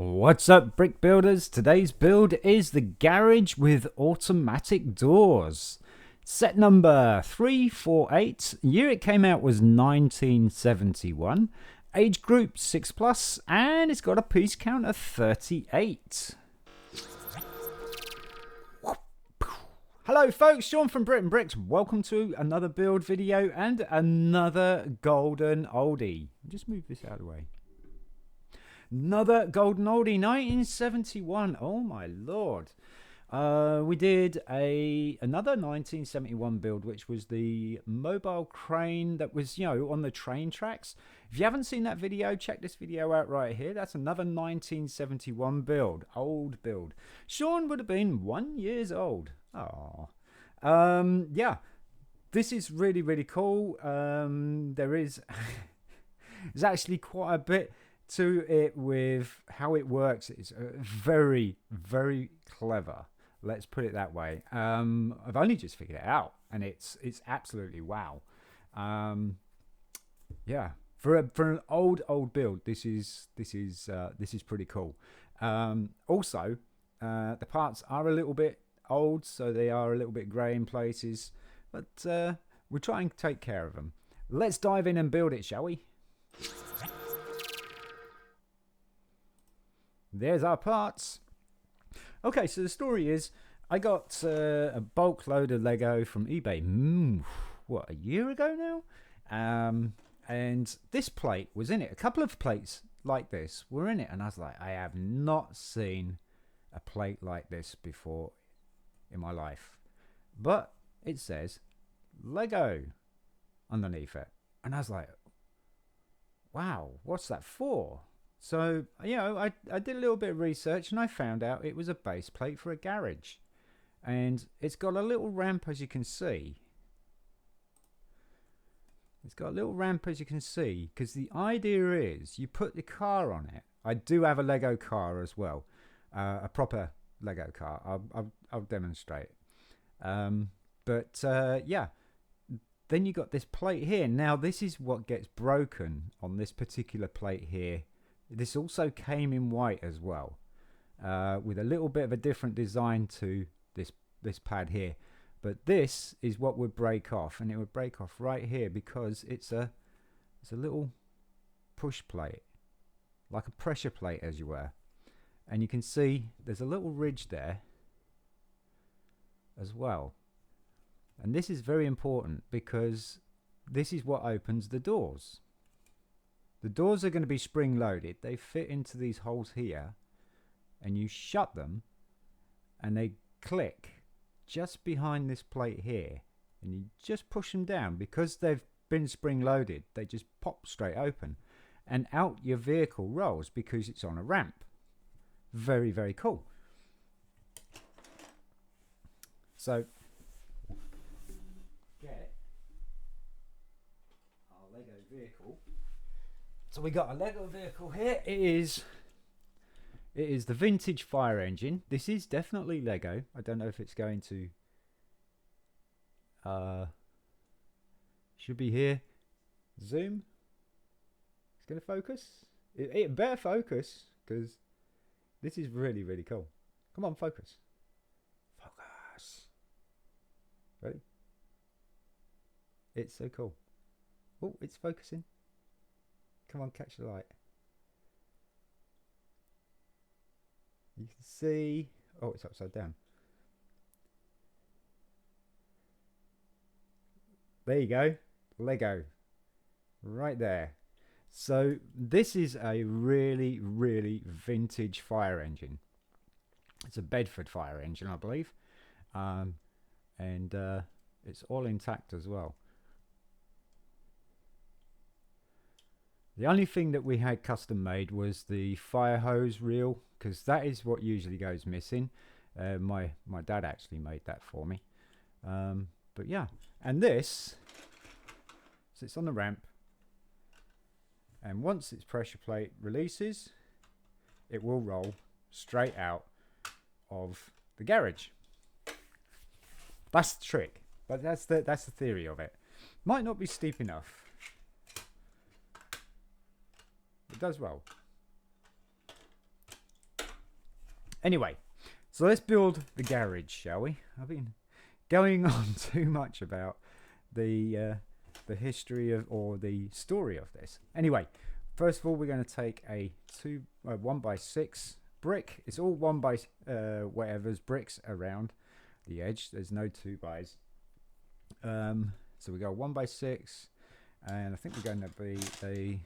What's up, brick builders? Today's build is the garage with automatic doors. Set number 348. Year it came out was 1971. Age group 6+, and it's got a piece count of 38. Hello folks, Sean from BRIT'N. Welcome to another build video and another golden oldie. Just move this out of the way. Another golden oldie, 1971. Oh my lord. We did another 1971 build, which was the mobile crane that was, on the train tracks. If you haven't seen that video, check this video out right here. That's another 1971 build, old build. Sean would have been 1 year old. Oh, yeah. This is really cool. There is, there's actually quite a bit to it with how it works. It's very clever, let's put it that way. I've only just figured it out, and it's absolutely wow. Yeah, for an old build, this is pretty cool. Also, the parts are a little bit old, so they are a little bit grey in places, but we'll try and take care of them. Let's dive in and build it, shall we? There's our parts. Okay, so the story is I got a bulk load of Lego from eBay. What, a year ago now? And this plate was in it. A couple of plates like this were in it, and I was like, I have not seen a plate like this before in my life. But it says Lego underneath it, and I was like, wow, what's that for? So, I did a little bit of research, and I found out it was a base plate for a garage. And it's got a little ramp, as you can see. It's got a little ramp, as you can see, because the idea is you put the car on it. I do have a Lego car as well, a proper Lego car. I'll demonstrate. Yeah. Then you got this plate here. Now, this is what gets broken on this particular plate here. This also came in white as well, with a little bit of a different design to this pad here. But this is what would break off, and it would break off right here because it's a little push plate, like a pressure plate, as you were. And you can see there's a little ridge there as well. And this is very important because this is what opens the doors. The doors are going to be spring loaded. They fit into these holes here, and you shut them, and they click just behind this plate here, and you just push them down. Because they've been spring loaded, they just pop straight open, and out your vehicle rolls because it's on a ramp. Very cool. So get our Lego vehicle. So we got a Lego vehicle here. It is the vintage fire engine. This is definitely Lego. I don't know if it's going to should be here. Zoom. It's going to focus. It better focus, because this is really cool. Come on, focus. Focus. Ready? It's so cool. Oh, it's focusing. Come on, catch the light. You can see, oh, it's upside down. There you go, Lego, right there. So this is a really vintage fire engine. It's a Bedford fire engine, I believe, and it's all intact as well. The only thing that we had custom made was the fire hose reel, because that is what usually goes missing. My dad actually made that for me. But yeah, and this sits on the ramp, and once its pressure plate releases, it will roll straight out of the garage. That's the trick, but that's the theory of it. Might not be steep enough. It does roll. Anyway, so let's build the garage, shall we? I've been going on too much about the history of, or the story of this. Anyway, first of all, we're going to take a 1x6 brick. It's all 1 by whatever's bricks around the edge. There's no 2x. So we go 1x6, and I think we're going to be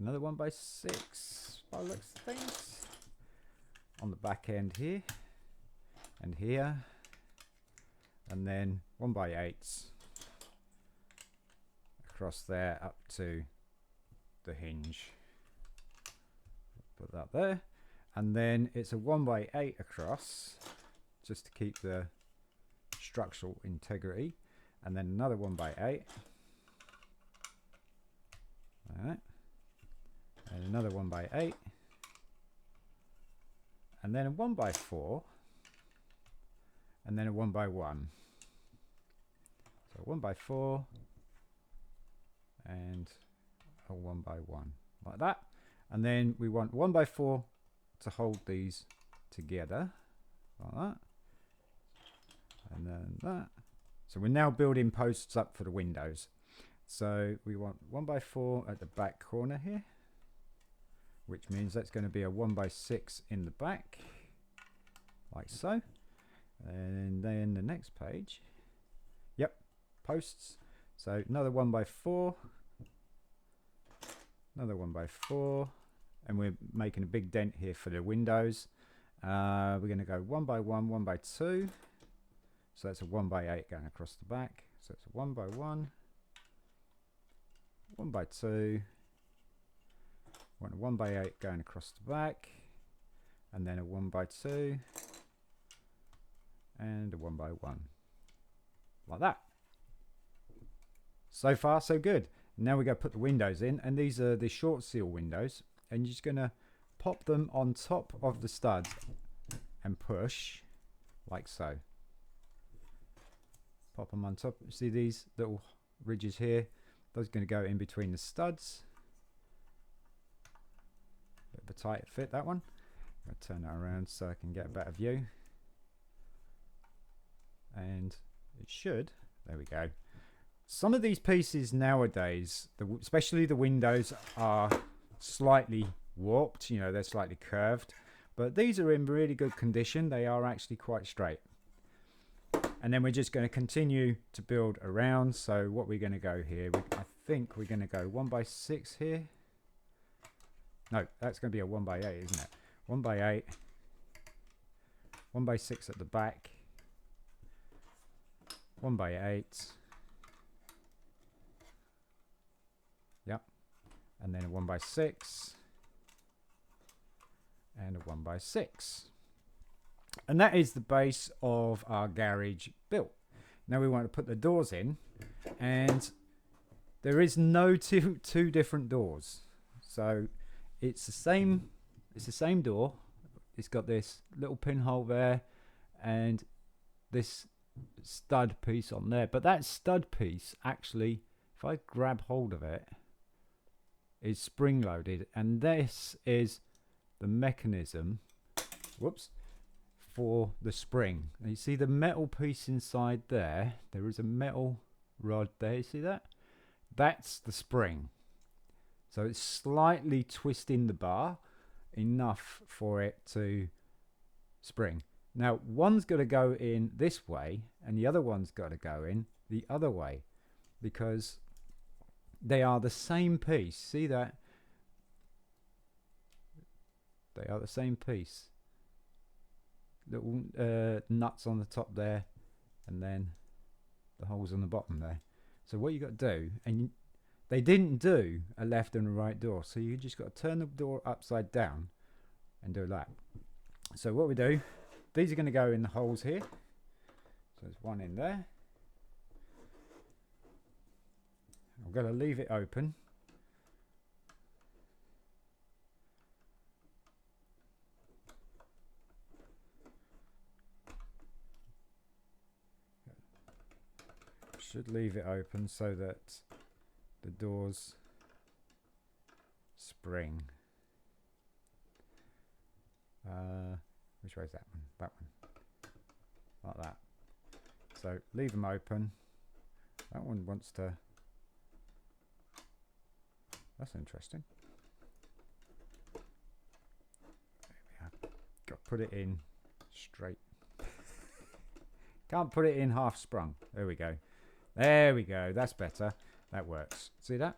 another 1x6 by the looks of things on the back end here and here, and then 1x8s across there up to the hinge. Put that there, and then it's a 1x8 across just to keep the structural integrity, and then another 1x8. Alright, and another 1x8, and then a 1x4, and then a 1x1. So 1x4 and a 1x1 like that, and then we want 1x4 to hold these together like that, and then that. So we're now building posts up for the windows. So we want 1x4 at the back corner here, which means that's going to be a 1x6 in the back, like so. And then the next page, yep, posts. So another 1x4, another 1x4, and we're making a big dent here for the windows. We're going to go 1x1, 1x2. So that's a 1x8 going across the back. So it's a 1x1, 1x2, want a 1x8 going across the back, and then a 1x2, and a 1x1, like that. So far so good. Now we go put the windows in, and these are the short seal windows, and you're just going to pop them on top of the studs and push like so. Pop them on top. See these little ridges here? Those are going to go in between the studs. Bit of a tight fit, that one. I'm going to turn that around so I can get a better view. And it should. There we go. Some of these pieces nowadays, especially the windows, are slightly warped. You know, they're slightly curved. But these are in really good condition. They are actually quite straight. And then we're just going to continue to build around. So what we're going to go here, I think we're going to go 1x6 here. No, that's going to be a 1x8, isn't it? 1x8, 1x6 at the back, 1x8, yep, and then a 1x6 and a 1x6. And that is the base of our garage built. Now we want to put the doors in, and there is no two different doors. So it's the same door. It's got this little pinhole there and this stud piece on there. But that stud piece, actually, if I grab hold of it, is spring loaded, and this is the mechanism, whoops, for the spring. And you see the metal piece inside there? There is a metal rod there. You see that? That's the spring. So it's slightly twisting the bar enough for it to spring. Now one's got to go in this way and the other one's got to go in the other way, because they are the same piece. See that? They are the same piece. Little nuts on the top there, and then the holes on the bottom there. So what you got to do, and they didn't do a left and a right door, so you just got to turn the door upside down and do that. So what we do, these are going to go in the holes here. So there's one in there. I'm going to leave it open. Should leave it open so that the doors spring. Which way is that one? That one. Like that. So leave them open. That one wants to... That's interesting. There we are. Got to put it in straight. Can't put it in half sprung. There we go. There we go. That's better. That works. See that?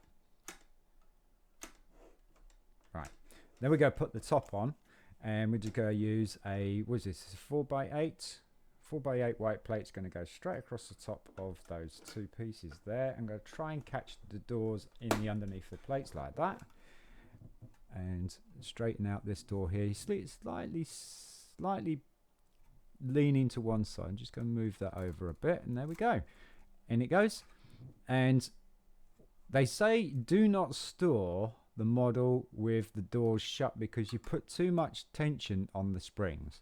Right. Then we go put the top on. And we're just going to use a, what is this? 4x8. 4x8 white plate's going to go straight across the top of those two pieces there. I'm going to try and catch the doors in the underneath the plates like that. And straighten out this door here. Slightly leaning to one side. I'm just going to move that over a bit. And there we go. In it goes. And they say do not store the model with the doors shut because you put too much tension on the springs.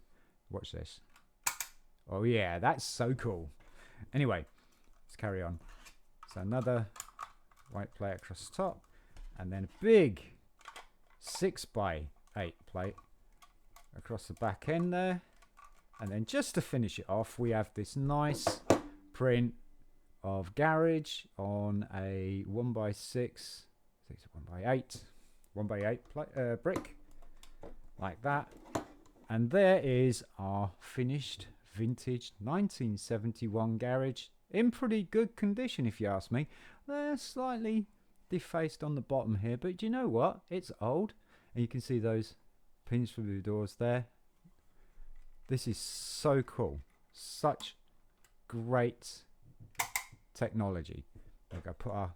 Watch this. Oh yeah, that's so cool. Anyway, let's carry on. So another white plate across the top, and then a big 6x8 plate across the back end there. And then just to finish it off, we have this nice print of garage on a 1x6, 1x8 brick, like that. And there is our finished vintage 1971 garage in pretty good condition, if you ask me. They're slightly defaced on the bottom here, but do you know what? It's old, and you can see those pins through the doors there. This is so cool. Such great technology. We're going to put our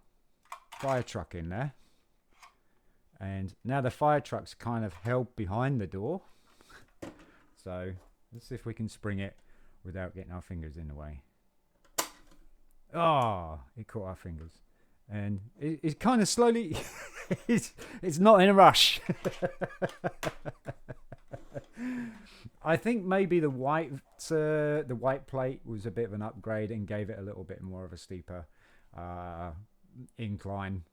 fire truck in there, and now the fire truck's kind of held behind the door. So let's see if we can spring it without getting our fingers in the way. Oh, it caught our fingers. And it's kind of slowly, it's not in a rush. I think maybe the white plate was a bit of an upgrade and gave it a little bit more of a steeper incline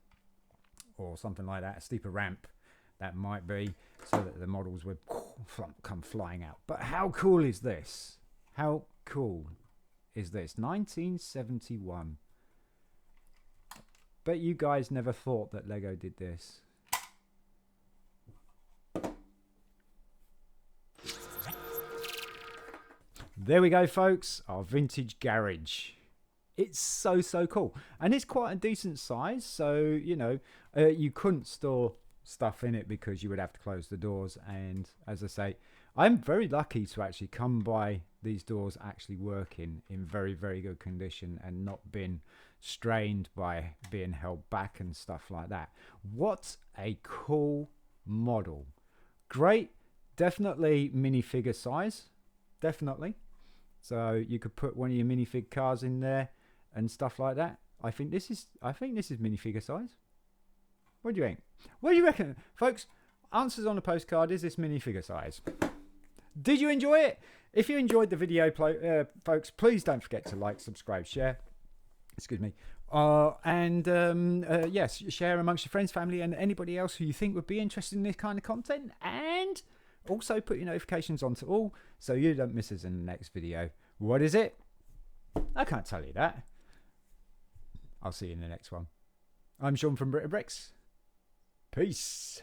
or something like that, a steeper ramp. That might be, so that the models would come flying out. But how cool is this? How cool is this? 1971. Bet you guys never thought that Lego did this. There we go, folks. Our vintage garage. It's so cool. And it's quite a decent size. So, you know, you couldn't store stuff in it because you would have to close the doors. And as I say, I'm very lucky to actually come by these doors actually working in very good condition and not been strained by being held back and stuff like that. What a cool model. Great. Definitely minifigure size. Definitely. So you could put one of your minifig cars in there and stuff like that. I think this is minifigure size. What do you think? What do you reckon? Folks, answers on the postcard. Is this minifigure size? Did you enjoy it? If you enjoyed the video, folks, please don't forget to like, subscribe, share. Excuse me. Yes, share amongst your friends, family, and anybody else who you think would be interested in this kind of content. And also put your notifications on to all so you don't miss us in the next video. What is it? I can't tell you that. I'll see you in the next one. I'm Sean from BRIT'N. Peace.